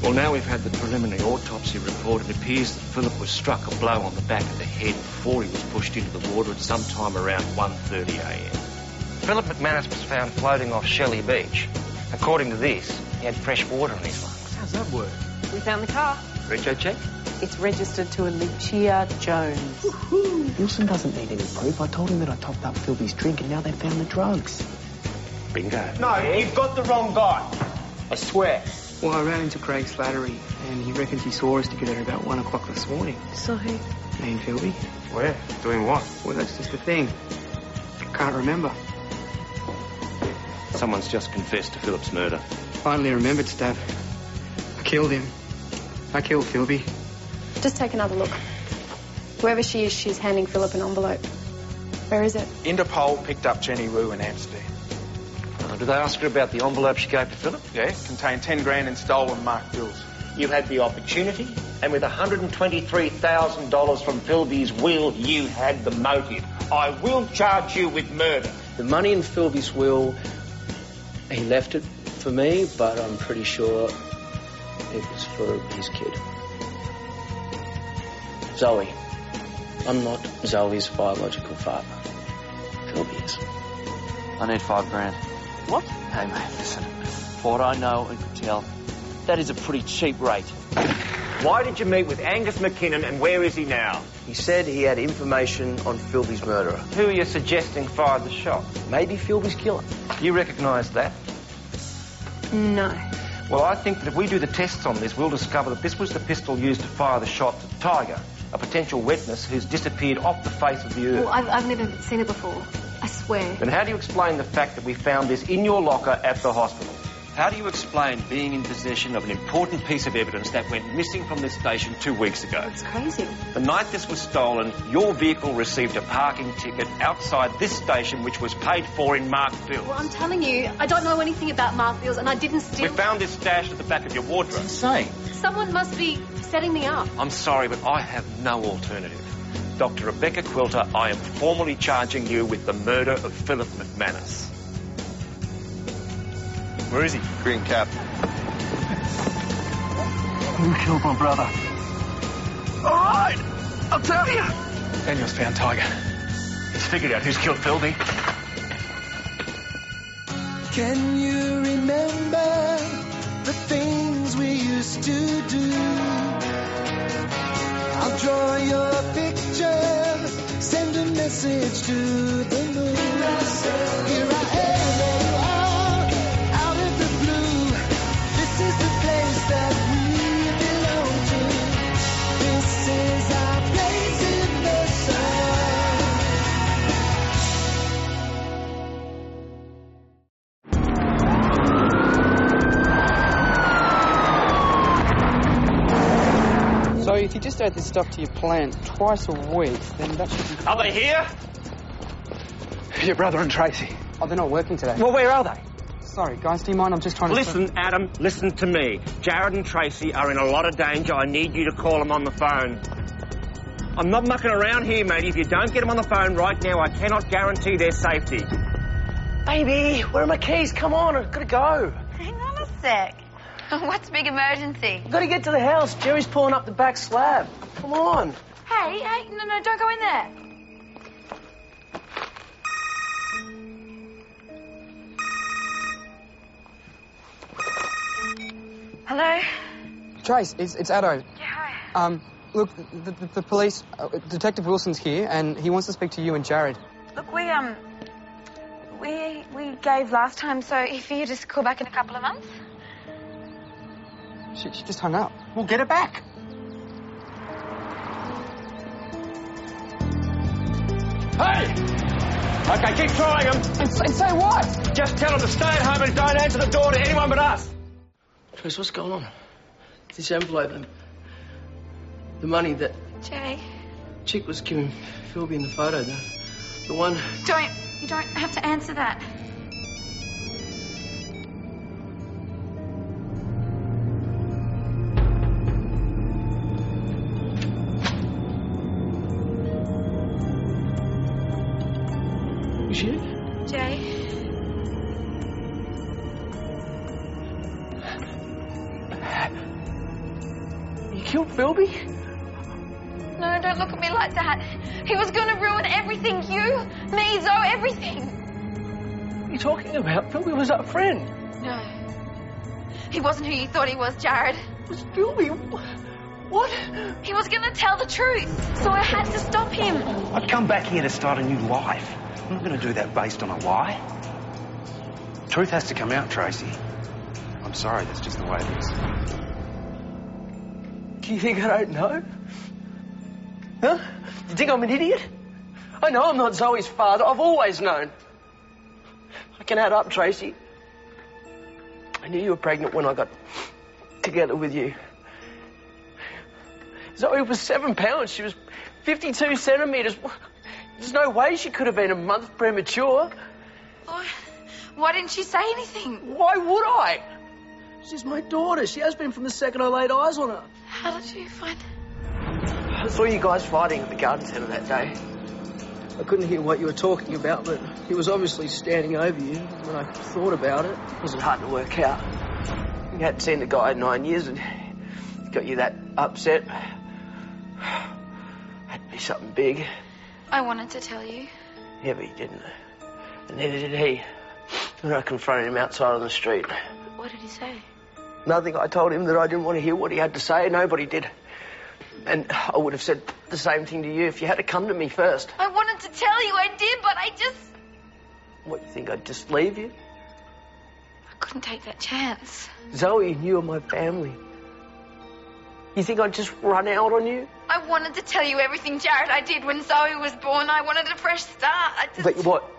Well, now we've had the preliminary autopsy report. It appears that Phillip was struck a blow on the back of the head before he was pushed into the water at some time around 1:30 a.m. Phillip McManus was found floating off Shelley Beach. According to this, he had fresh water in his lungs. How's that work? We found the car. Rego check? It's registered to Alicia Jones. Wilson doesn't need any proof. I told him that I topped up Philby's drink and now they found the drugs. Bingo. No, you've got the wrong guy. I swear. Well, I ran into Craig Slattery and he reckons he saw us together about 1 o'clock this morning. So who? Me and Philby. Where? Doing what? Well, that's just the thing. I can't remember. Someone's just confessed to Phillip's murder. Finally remembered, Stav. I killed him. I killed Philby. Just take another look. Whoever she is, she's handing Phillip an envelope. Where is it? Interpol picked up Jenny Wu in Amsterdam. Did they ask her about the envelope she gave to Phillip? Yeah, contained 10 grand in stolen marked bills. You had the opportunity, and with $123,000 from Philby's will, you had the motive. I will charge you with murder. The money in Philby's will, he left it for me, but I'm pretty sure it was for his kid. Zoe. I'm not Zoe's biological father. Philby is. I need $5 grand. What? Hey, mate, listen. For what I know and could tell, that is a pretty cheap rate. Why did you meet with Angus McKinnon, and where is he now? He said he had information on Philby's murderer. Who are you suggesting fired the shot? Maybe Philby's killer. You recognise that? No. Well, I think that if we do the tests on this, we'll discover that this was the pistol used to fire the shot at Tiger, a potential witness who's disappeared off the face of the earth. Well, I've never seen it before. I swear. Then how do you explain the fact that we found this in your locker at the hospital? How do you explain being in possession of an important piece of evidence that went missing from this station 2 weeks ago? It's crazy. The night this was stolen, your vehicle received a parking ticket outside this station, which was paid for in marked bills. Well, I'm telling you, I don't know anything about marked bills, and I didn't steal. We found this stashed at the back of your wardrobe. It's insane. Someone must be setting me up. I'm sorry, but I have no alternative. Dr. Rebecca Quilter, I am formally charging you with the murder of Phillip McManus. Where is he? Green cap. Who killed my brother? All right, I'll tell you. Daniel's found Tiger. He's figured out who's killed Philby. Can you remember the things we used to do? I'll draw your picture, send a message to the moon. Here I am, out of the blue. This is the place that we belong to. This is our place in the So if you just add this stuff to your plan twice a week, then that should be... Are they here? Your brother and Tracy. Oh, they're not working today. Well, where are they? Sorry, guys, do you mind? I'm just trying to... Listen, Adam, listen to me. Jared and Tracy are in a lot of danger. I need you to call them on the phone. I'm not mucking around here, mate. If you don't get them on the phone right now, I cannot guarantee their safety. Baby, where are my keys? Come on, I've got to go. Hang on a sec. What's big emergency? I've got to get to the house. Jerry's pulling up the back slab. Come on. Hey, no, don't go in there. Hello? Trace, it's Addo. Yeah, hi. Look, the police... Detective Wilson's here, and he wants to speak to you and Jared. Look, we gave last time, so if you just call back in a couple of months. She just hung up. We'll get it back. Hey! Okay, keep trying them. And say what? Just tell them to stay at home and don't answer the door to anyone but us. Trace, what's going on? This envelope and the money that Jay. chick was giving Philby in the photo, the one... You don't have to answer that. Was she? Jay. killed Philby? No, don't look at me like that. He was going to ruin everything. You, me, Zoe, everything. What are you talking about? Philby was our friend. No. He wasn't who you thought he was, Jared. It was Philby. What? He was going to tell the truth, so I had to stop him. I've come back here to start a new life. I'm not going to do that based on a lie. Truth has to come out, Tracy. I'm sorry, that's just the way it is. Do you think I don't know? Huh? You think I'm an idiot? I know I'm not Zoe's father. I've always known. I can add up, Tracy. I knew you were pregnant when I got together with you. Zoe was 7 pounds. She was 52 centimetres. There's no way she could have been a month premature. Why didn't she say anything? Why would I? She's my daughter. She has been from the second I laid eyes on her. How did you find her? I saw you guys fighting at the garden centre that day. I couldn't hear what you were talking about, but he was obviously standing over you. When I thought about it, it wasn't hard to work out. You hadn't seen the guy in 9 years and it got you that upset. Had to be something big. I wanted to tell you. Yeah, but you didn't. And neither did he. When I confronted him outside on the street. What did he say? Nothing. I told him that I didn't want to hear what he had to say. Nobody did. And I would have said the same thing to you if you had to come to me first. I wanted to tell you, I did, but I just... What, you think I'd just leave you? I couldn't take that chance. Zoe and you are my family. You think I'd just run out on you? I wanted to tell you everything, Jared, I did when Zoe was born. I wanted a fresh start. But what?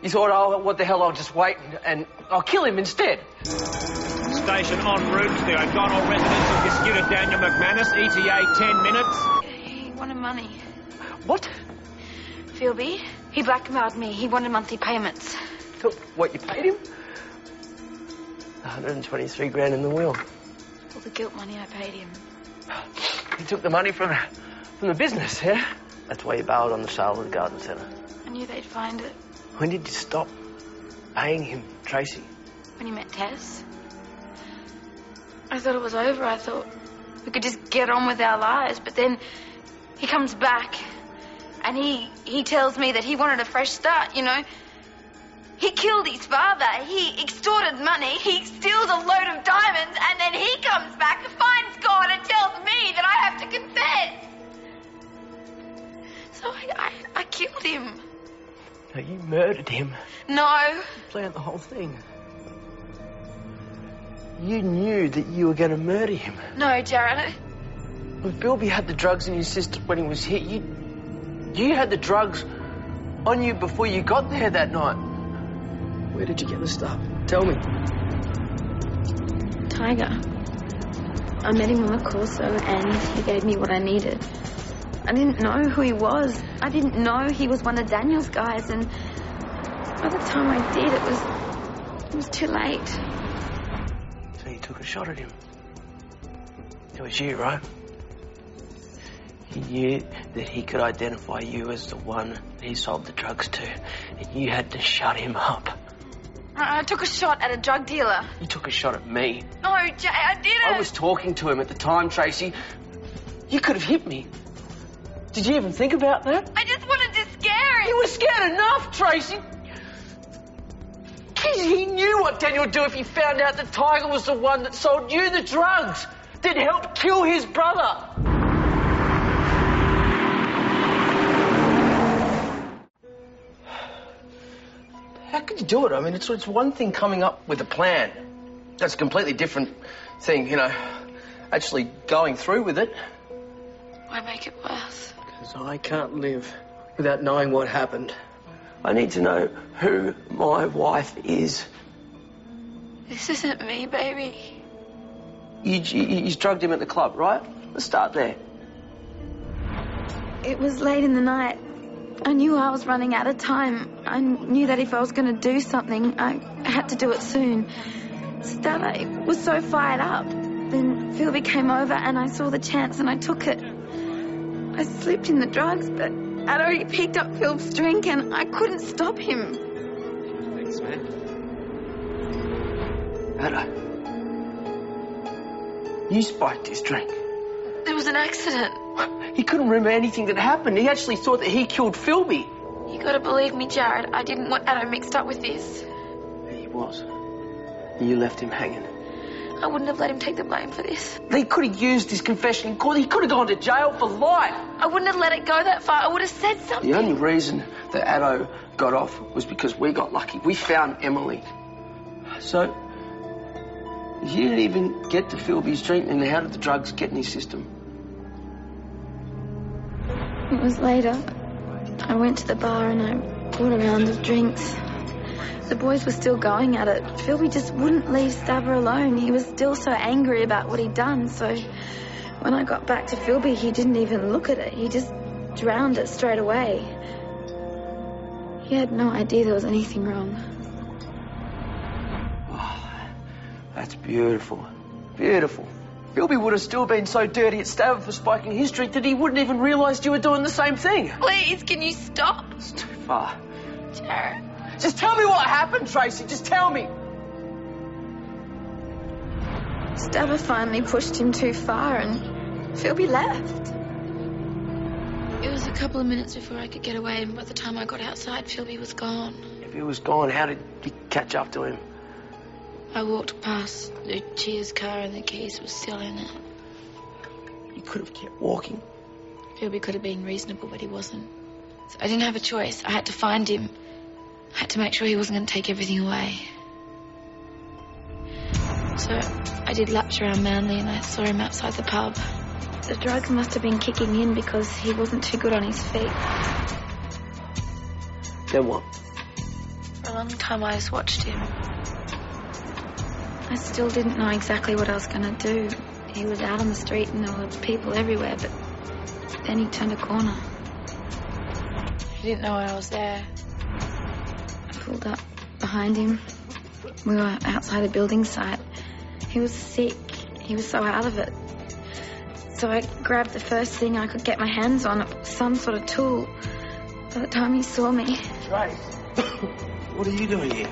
You thought, oh, what the hell, I'll just wait and I'll kill him instead. Station en route to the O'Donnell residence of disputed Daniel McManus, ETA 10 minutes. He wanted money. What? Philby, he blackmailed me. He wanted monthly payments. So, what, you paid him? 123 grand in the will. All the guilt money I paid him. He took the money from the business, yeah? That's why you bailed on the sale of the garden centre. I knew they'd find it. When did you stop paying him, Tracy? When you met Tess. I thought it was over. I thought we could just get on with our lives. But then he comes back and he tells me that he wanted a fresh start, you know. He killed his father. He extorted money. He steals a load of diamonds. And then he comes back and finds God and tells me that I have to confess. So I killed him. No, you murdered him. No. You planned the whole thing. You knew that you were going to murder him. No, Jared. When Philby had the drugs in his system when he was here, you had the drugs on you before you got there that night. Where did you get the stuff? Tell me. Tiger. I met him on the Corso and he gave me what I needed. I didn't know who he was. I didn't know he was one of Daniel's guys, and by the time I did, it was too late. So you took a shot at him. It was you, right? He knew that he could identify you as the one he sold the drugs to, and you had to shut him up. I took a shot at a drug dealer. You took a shot at me. No, Jay, I didn't. I was talking to him at the time, Tracy. You could have hit me. Did you even think about that? I just wanted to scare him. You were scared enough, Tracy. He knew what Daniel would do if he found out that Tiger was the one that sold you the drugs that helped kill his brother. How could you do it? I mean, it's one thing coming up with a plan. That's a completely different thing, you know, actually going through with it. Why make it worse? Because I can't live without knowing what happened. I need to know who my wife is. This isn't me, baby. You drugged him at the club, right? Let's start there. It was late in the night. I knew I was running out of time. I knew that if I was going to do something, I had to do it soon. Still, I was so fired up. Then Philby came over and I saw the chance and I took it. I slipped in the drugs, but I'd already picked up Phil's drink and I couldn't stop him. Thanks, man. Hello. You spiked his drink. There was an accident. He couldn't remember anything that happened. He actually thought that he killed Philby. You gotta believe me, Jared. I didn't want Addo mixed up with this. He was. You left him hanging. I wouldn't have let him take the blame for this. They could have used his confession in court. He could have gone to jail for life. I wouldn't have let it go that far. I would have said something. The only reason that Addo got off was because we got lucky. We found Emily. So, you didn't even get to Philby's drink, and how did the drugs get in his system? It was later. I went to the bar and I bought a round of drinks. The boys were still going at it. Philby just wouldn't leave Stabber alone. He was still so angry about what he'd done. So when I got back to Philby, he didn't even look at it. He just drowned it straight away. He had no idea there was anything wrong. Oh, that's beautiful. Beautiful. Philby would have still been so dirty at Stabber for spiking his drink that he wouldn't even realise you were doing the same thing. Please, can you stop? It's too far. Jared. Just tell me what happened, Tracy. Just tell me. Stabber finally pushed him too far and Philby left. It was a couple of minutes before I could get away, and by the time I got outside, Philby was gone. If he was gone, how did you catch up to him? I walked past Lucia's car and the keys were still in it. You could have kept walking. Philby could have been reasonable, but he wasn't. So I didn't have a choice. I had to find him. I had to make sure he wasn't going to take everything away. So I did laps around Manly and I saw him outside the pub. The drugs must have been kicking in because he wasn't too good on his feet. Then what? For a long time I just watched him. I still didn't know exactly what I was going to do. He was out on the street and there were people everywhere, but then he turned a corner. He didn't know I was there. I pulled up behind him. We were outside a building site. He was sick. He was so out of it. So I grabbed the first thing I could get my hands on, some sort of tool. By the time he saw me... Trace, what are you doing here?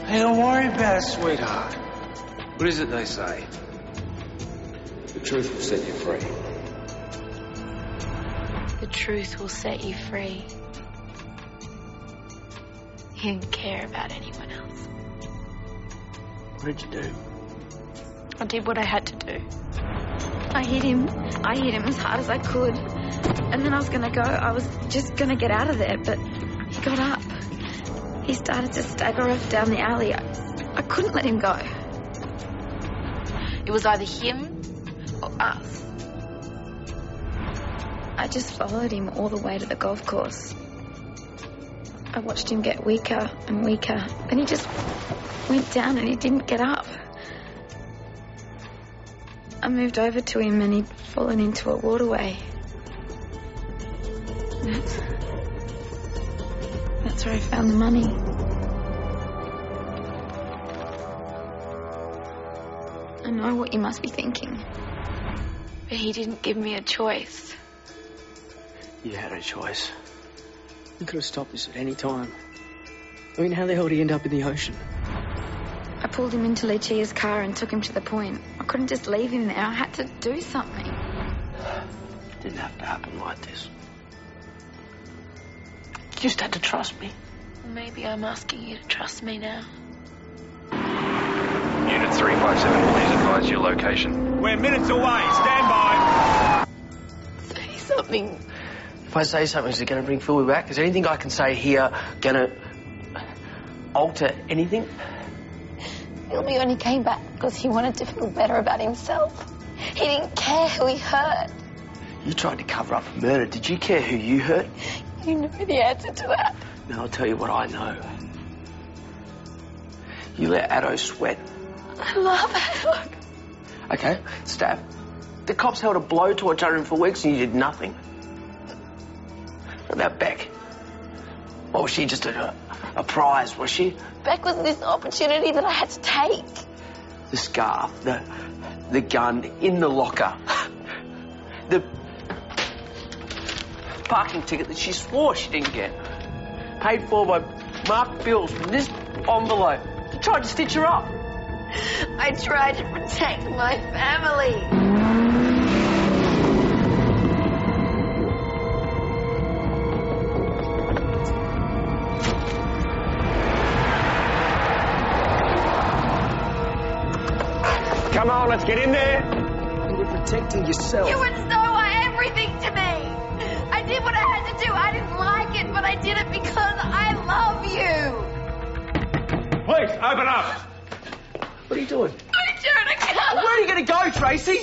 Hey, don't worry about it, sweetheart. What is it they say? The truth will set you free. The truth will set you free. He didn't care about anyone else. What did you do? I did what I had to do. I hit him as hard as I could. And then I was going to go. I was just going to get out of there, but he got up. He started to stagger off down the alley. I couldn't let him go. It was either him or us. I just followed him all the way to the golf course. I watched him get weaker and weaker. Then he just went down and he didn't get up. I moved over to him and he'd fallen into a waterway. That's where I found the money. I know what you must be thinking. But he didn't give me a choice. You had a choice. You could have stopped this at any time. I mean, how the hell did he end up in the ocean? I pulled him into Lucia's car and took him to the point. I couldn't just leave him there. I had to do something. It didn't have to happen like this. You just had to trust me. Maybe I'm asking you to trust me now. Unit 357, please advise your location. We're minutes away. Stand by. Say something. If I say something, is it going to bring Philby back? Is there anything I can say here going to alter anything? Philby only came back because he wanted to feel better about himself. He didn't care who he hurt. You tried to cover up a murder. Did you care who you hurt? You know the answer to that. Now I'll tell you what I know. You let Addo sweat. I love Addo. Okay, Stab. The cops held a blowtorch under him for weeks and you did nothing. What about Beck? Or was she just a prize, was she? Beck was this opportunity that I had to take. The scarf, the gun in the locker, the parking ticket that she swore she didn't get, paid for by marked bills from this envelope. You tried to stitch her up. I tried to protect my family. Come on, let's get in there. You were protecting yourself. You and so are everything to me. I did what I had to do. I didn't like it, but I did it because I love you. Please, open up. What are you doing? I'm trying to come. Where are you going to go, Tracy?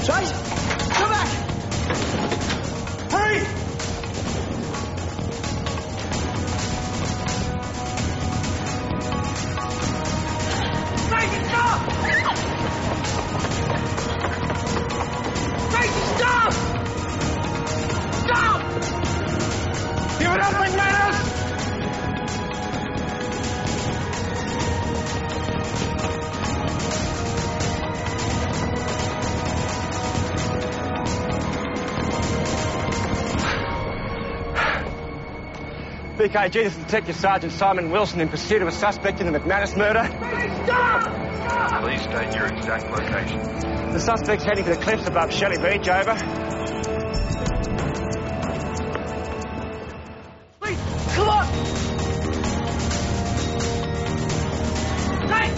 Tracy, come back! Hurry! Tracy, stop! Tracy, stop! Stop! Give it up, McManus! BKG, this is Detective Sergeant Simon Wilson in pursuit of a suspect in the McManus murder. Stop! Please state your exact location. The suspect's heading for the cliffs above Shelley Beach, over. Please, come on! Hey!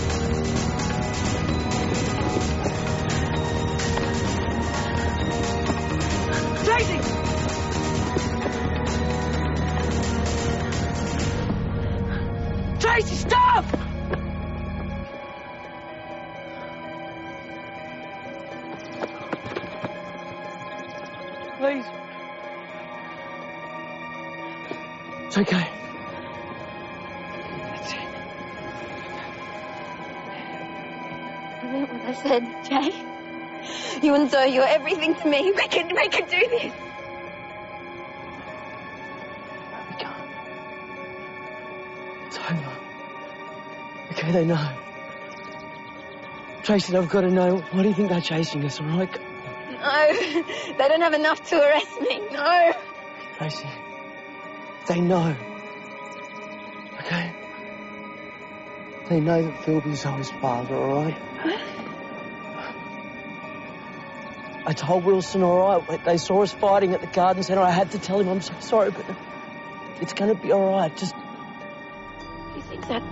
Tracy! Tracy, stop! Please. It's okay. That's it. I meant what I said, Jay. You and Zoe, you're everything to me. We could do this. We can't. It's over. Okay, they know. Tracy, I've got to know. Why do you think they're chasing us, all right? No, they don't have enough to arrest me. No. Tracy, they know. Okay? They know that Philby's Zoe's father, all right? I told Wilson, all right, they saw us fighting at the garden centre. I had to tell him I'm so sorry, but it's going to be all right. Just... You think that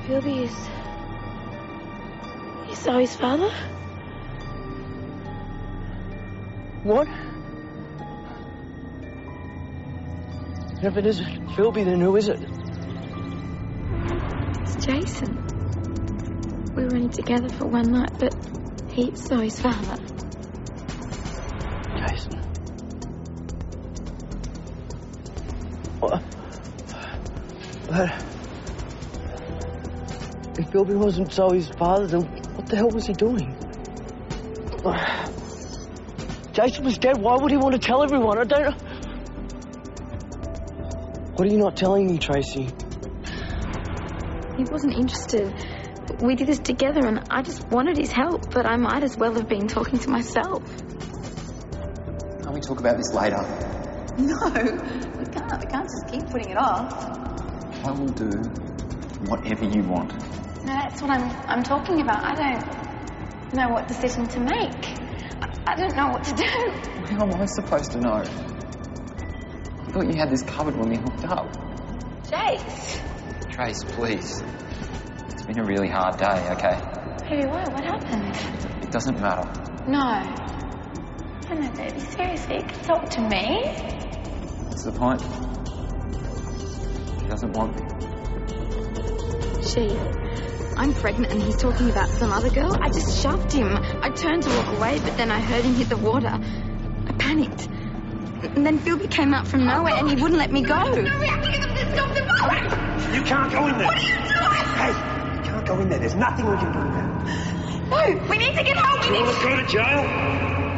Philby is Zoe's father? What? If it isn't Philby, then who is it? It's Jason. We were only together for one night, but he's Zoe's father. Jason. What? But if Philby wasn't Zoe's father, then what the hell was he doing? Jason was dead. Why would he want to tell everyone? I don't know. What are you not telling me, Tracy? He wasn't interested. We did this together and I just wanted his help, but I might as well have been talking to myself. Can't we talk about this later? No, we can't. We can't just keep putting it off. I will do whatever you want. No, that's what I'm talking about. I don't know what decision to make. I don't know what to do. How am I supposed to know? I thought you had this covered when we hooked up. Jace. Trace, please. It's been a really hard day, okay? Baby, why? What happened? It doesn't matter. No. No, baby, seriously, you can talk to me. What's the point? He doesn't want me. I'm pregnant and he's talking about some other girl. I just shoved him. I turned to walk away, but then I heard him hit the water. I panicked. And then Philby came out from nowhere and he wouldn't let me go. No, we have to get them to stop the boat. You can't go in there. What are you doing? Hey, you can't go in there. There's nothing we can do now. No, we need to get home. We need to go to jail?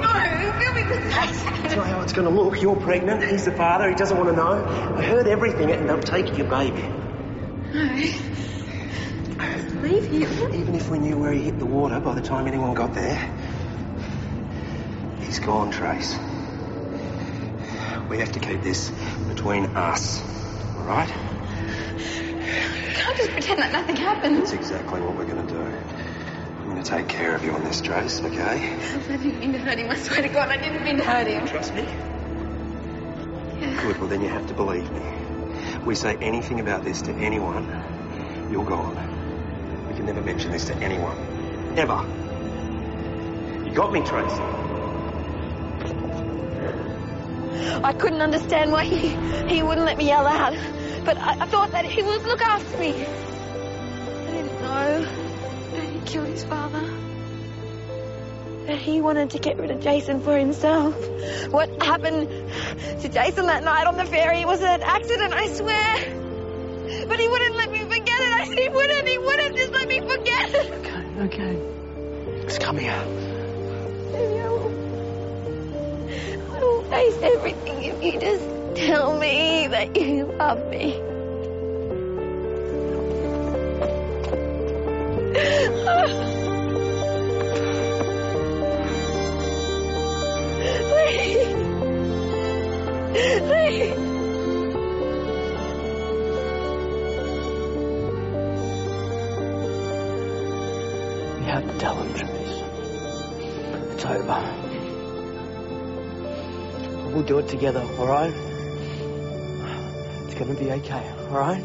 No, Philby was nice. That's not how it's going to look. You're pregnant. He's the father. He doesn't want to know. I heard everything and I'm taking your baby. No. Leave him. Even if we knew where he hit the water by the time anyone got there, he's gone, Trace. We have to keep this between us, all right? You can't just pretend that nothing happened. That's exactly what we're going to do. I'm going to take care of you on this, Trace, okay? I didn't mean to hurt him. I swear to God, I didn't mean to hurt him. Trust me? Yeah. Good, well then you have to believe me. we say anything about this to anyone, you're gone. We can never mention this to anyone. Ever. You got me, Tracy? I couldn't understand why he wouldn't let me yell out. But I thought that he would look after me. I didn't know that he killed his father. That he wanted to get rid of Jason for himself. What happened to Jason that night on the ferry was an accident, I swear. But he wouldn't let me forget it. He wouldn't just let me forget it. Okay. Just come here. Maybe I will face everything if you just tell me that you love me. Please. You have to tell him, Trace. It's over. We'll do it together, all right? It's gonna be okay, all right?